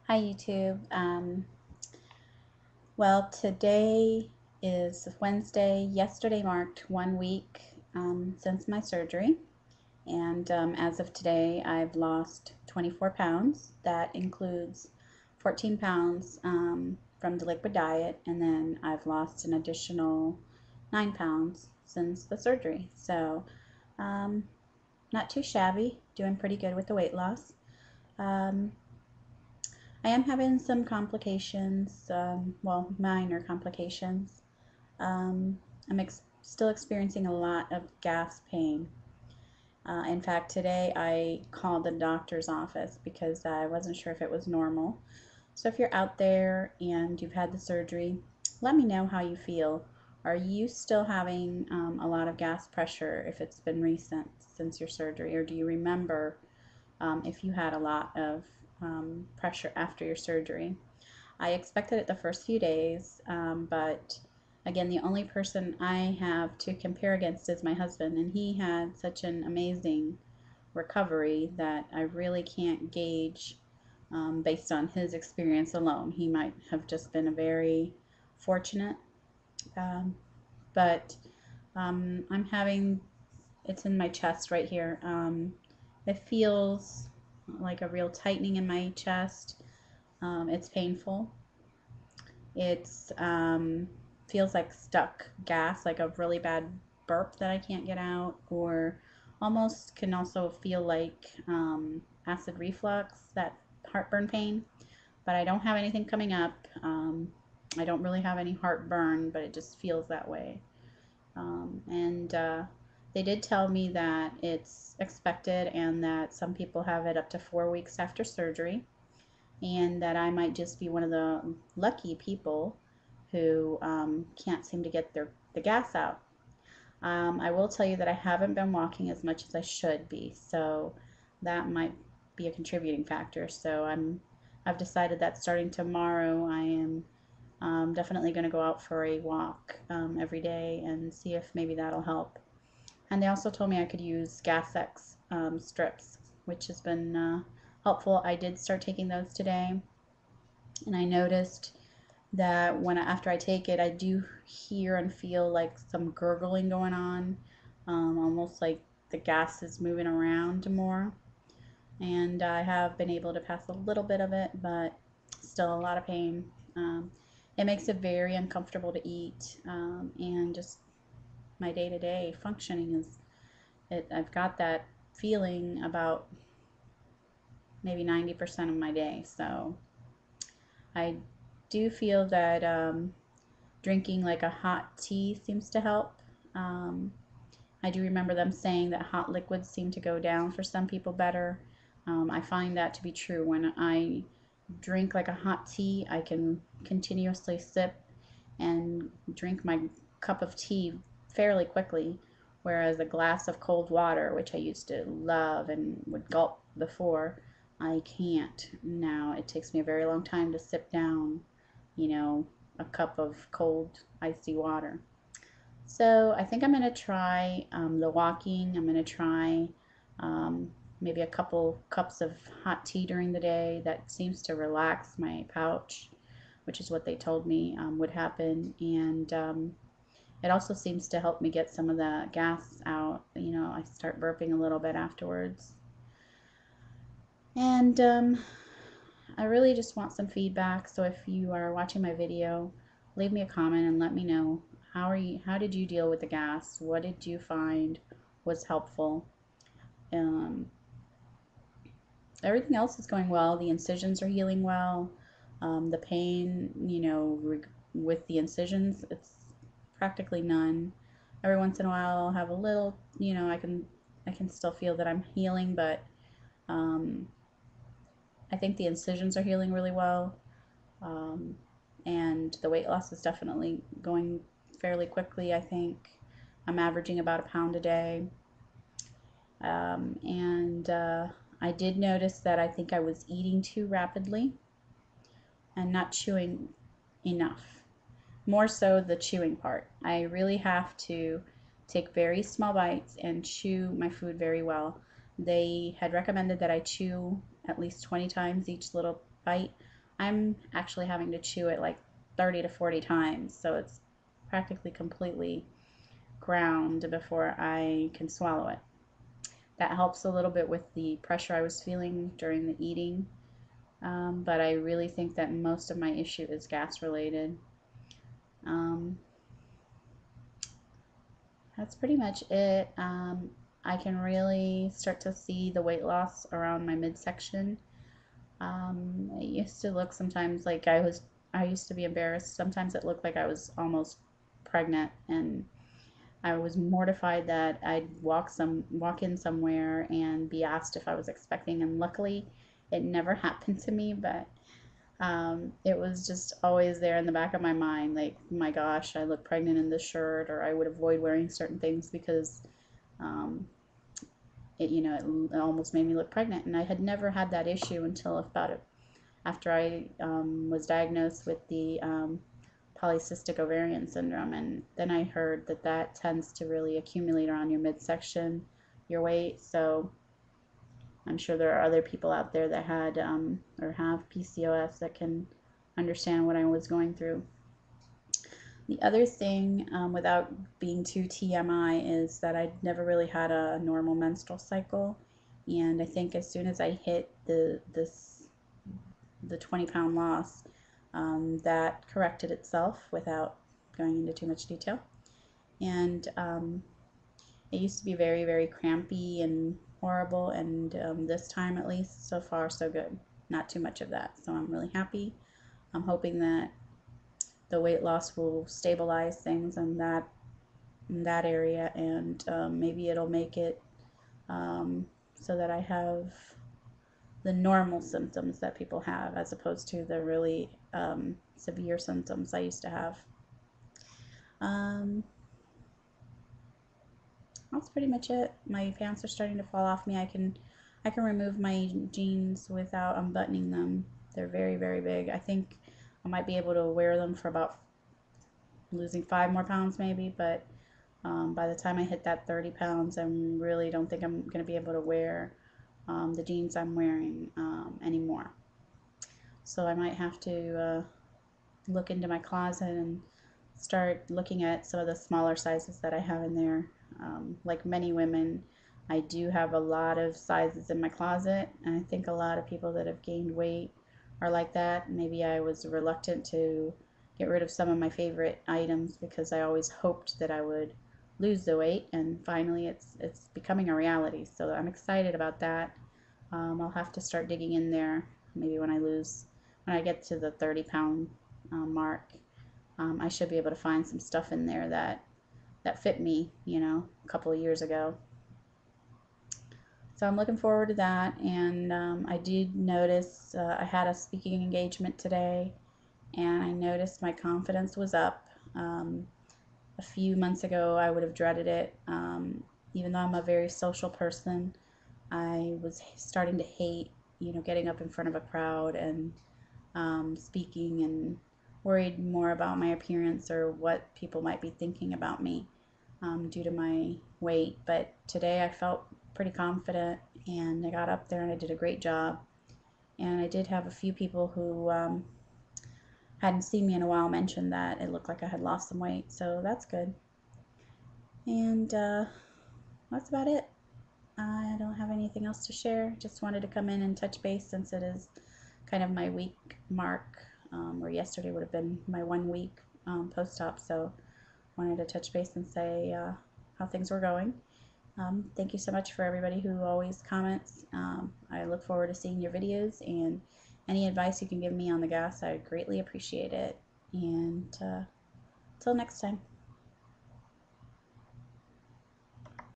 Hi YouTube. Well, today is Wednesday. Yesterday marked 1 week since my surgery, and as of today, I've lost 24 pounds. That includes 14 pounds from the liquid diet, and then I've lost an additional 9 pounds since the surgery. So, um, not too shabby, doing pretty good with the weight loss. Um, I am having some complications, well, minor complications. I'm still experiencing a lot of gas pain. In fact, today I called the doctor's office because I wasn't sure if it was normal. So if you're out there and you've had the surgery, let me know how you feel. Are you still having a lot of gas pressure if it's been recent since your surgery, or do you remember if you had a lot of pressure after your surgery? I expected it the first few days, but again, the only person I have to compare against is my husband, and he had such an amazing recovery that I really can't gauge based on his experience alone. He might have just been a very fortunate, um, but I'm having it's in my chest right here. It feels like a real tightening in my chest. It's painful. It's feels like stuck gas, like a really bad burp that I can't get out, or almost can also feel like acid reflux, that heartburn pain. But I don't have anything coming up. I don't really have any heartburn, but it just feels that way. And they did tell me that it's expected and that some people have it up to 4 weeks after surgery, and that I might just be one of the lucky people who can't seem to get the gas out. I will tell you that I haven't been walking as much as I should be, so that might be a contributing factor. I've decided that starting tomorrow, I am definitely going to go out for a walk every day and see if maybe that'll help. And they also told me I could use Gas-X strips, which has been helpful. I did start taking those today, and I noticed that after I take it, I do hear and feel like some gurgling going on, almost like the gas is moving around more. And I have been able to pass a little bit of it, but still a lot of pain. It makes it very uncomfortable to eat, and just my day-to-day functioning is it. I've got that feeling about maybe 90% of my day. So I do feel that drinking like a hot tea seems to help. Um, I do remember them saying that hot liquids seem to go down for some people better. I find that to be true. When I drink like a hot tea, I can continuously sip and drink my cup of tea fairly quickly, whereas a glass of cold water, which I used to love and would gulp before, I can't now. It takes me a very long time to sip down, you know, a cup of cold, icy water. So I think I'm going to try the walking. I'm going to try um, maybe a couple cups of hot tea during the day. That seems to relax my pouch, which is what they told me would happen. And it also seems to help me get some of the gas out. You know, I start burping a little bit afterwards. And I really just want some feedback. So if you are watching my video, leave me a comment and let me know how did you deal with the gas? What did you find was helpful? Um, Everything else is going well. The incisions are healing well. The pain, with the incisions, it's practically none. Every once in a while, I'll have a little, I can still feel that I'm healing, but um, I think the incisions are healing really well. Um, and the weight loss is definitely going fairly quickly. I think I'm averaging about a pound a day. And I did notice that I think I was eating too rapidly and not chewing enough. More so the chewing part. I really have to take very small bites and chew my food very well. They had recommended that I chew at least 20 times each little bite. I'm actually having to chew it like 30 to 40 times, so it's practically completely ground before I can swallow it. That helps a little bit with the pressure I was feeling during the eating, but I really think that most of my issue is gas related. Um, that's pretty much it. I can really start to see the weight loss around my midsection. It used to look sometimes like I used to be embarrassed. Sometimes it looked like I was almost pregnant, and I was mortified that I'd walk in somewhere and be asked if I was expecting, and luckily it never happened to me, but it was just always there in the back of my mind, like, my gosh, I look pregnant in this shirt, or I would avoid wearing certain things because um, it almost made me look pregnant. And I had never had that issue until about it after I was diagnosed with the polycystic ovarian syndrome. And then I heard that that tends to really accumulate around your midsection, your weight. So I'm sure there are other people out there that had or have PCOS that can understand what I was going through. The other thing, without being too TMI, is that I never really had a normal menstrual cycle, and I think as soon as I hit the 20-pound loss, that corrected itself without going into too much detail. And it used to be very, very crampy and horrible, and this time, at least, so far so good. Not too much of that, so I'm really happy. I'm hoping that the weight loss will stabilize things in that area, and maybe it'll make it so that I have the normal symptoms that people have, as opposed to the really severe symptoms I used to have. Um, that's pretty much it. My pants are starting to fall off me. I can remove my jeans without unbuttoning them. They're very, very big. I think I might be able to wear them for about losing 5 more pounds maybe, but by the time I hit that 30 pounds, I really don't think I'm going to be able to wear the jeans I'm wearing anymore. So I might have to look into my closet and start looking at some of the smaller sizes that I have in there. Like many women, I do have a lot of sizes in my closet, and I think a lot of people that have gained weight are like that. Maybe I was reluctant to get rid of some of my favorite items because I always hoped that I would lose the weight, and finally it's becoming a reality. So I'm excited about that. I'll have to start digging in there maybe when I get to the 30-pound mark. I should be able to find some stuff in there that fit me, a couple of years ago. So I'm looking forward to that. And I did notice I had a speaking engagement today, and I noticed my confidence was up. A few months ago, I would have dreaded it. Even though I'm a very social person, I was starting to hate, getting up in front of a crowd and speaking, and worried more about my appearance or what people might be thinking about me due to my weight. But today I felt pretty confident, and I got up there and I did a great job. And I did have a few people who hadn't seen me in a while mention that it looked like I had lost some weight, so that's good. And that's about it. I don't have anything else to share. Just wanted to come in and touch base since it is kind of my week mark, or yesterday would have been my 1 week post-op. So wanted to touch base and say how things were going. Thank you so much for everybody who always comments. I look forward to seeing your videos, and any advice you can give me on the gas, I greatly appreciate it. And till next time.